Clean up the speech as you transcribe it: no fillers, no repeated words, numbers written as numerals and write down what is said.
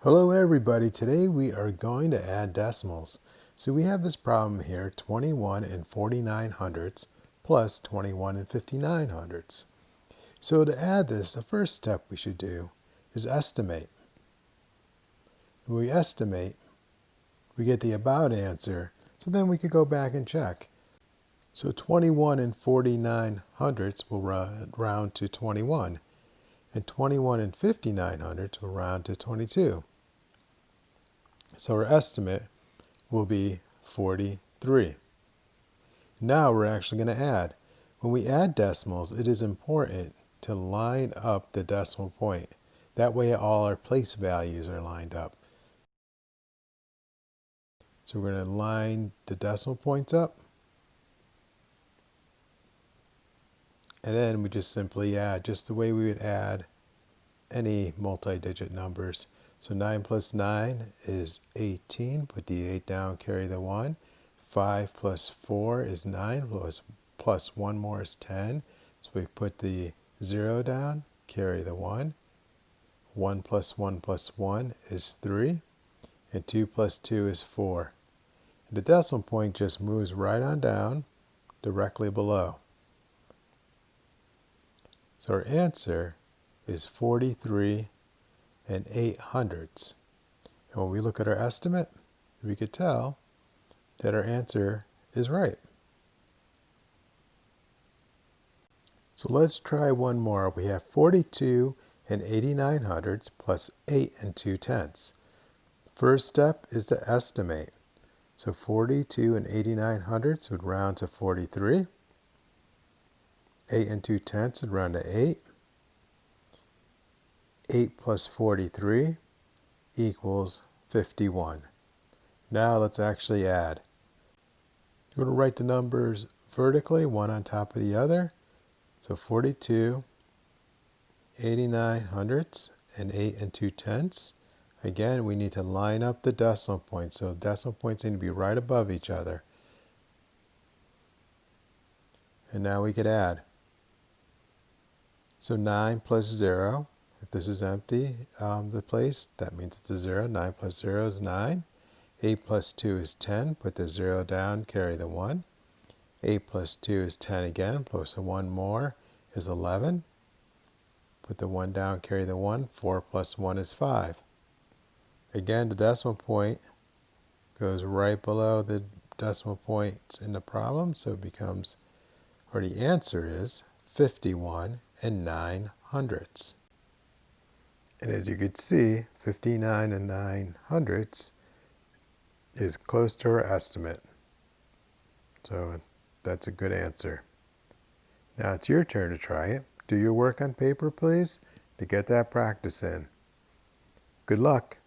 Hello everybody, today we are going to add decimals. So we have this problem here, 21 and 49 hundredths plus 21 and 59 hundredths. So to add this, the first step we should do is estimate. When we estimate, we get the about answer, so then we could go back and check. So 21 and 49 hundredths will round to 21, and 21 and 59 hundredths will round to 22. So our estimate will be 43. Now we're actually going to add. When we add decimals, it is important to line up the decimal point. That way all our place values are lined up. So we're going to line the decimal points up. And then we just simply add, just the way we would add any multi-digit numbers. So 9 plus 9 is 18. Put the 8 down, carry the 1. 5 plus 4 is 9, plus 1 more is 10. So we put the 0 down, carry the 1. 1 plus 1 plus 1 is 3. And 2 plus 2 is 4. And the decimal point just moves right on down, directly below. So our answer is 43 and 8 hundredths. And when we look at our estimate, we could tell that our answer is right. So let's try one more. We have 42 and 89 hundredths plus 8 and 2 tenths. First step is to estimate. So 42 and 89 hundredths would round to 43. 8 and 2 tenths would round to 8. 8 plus 43 equals 51. Now let's actually add. We're going to write the numbers vertically, one on top of the other. So 42, 89 hundredths, and 8 and 2 tenths. Again, we need to line up the decimal points. So decimal points need to be right above each other. And now we could add. So 9 plus 0. If this is empty, the place, that means it's a 0. 9 plus 0 is 9. 8 plus 2 is 10. Put the 0 down, carry the 1. 8 plus 2 is 10 again, plus a 1 more is 11. Put the 1 down, carry the 1. 4 plus 1 is 5. Again, the decimal point goes right below the decimal points in the problem, so it becomes, or the answer is 51 and 9 hundredths. And as you could see, 59 and 9 hundredths is close to our estimate. So that's a good answer. Now it's your turn to try it. Do your work on paper, please, to get that practice in. Good luck.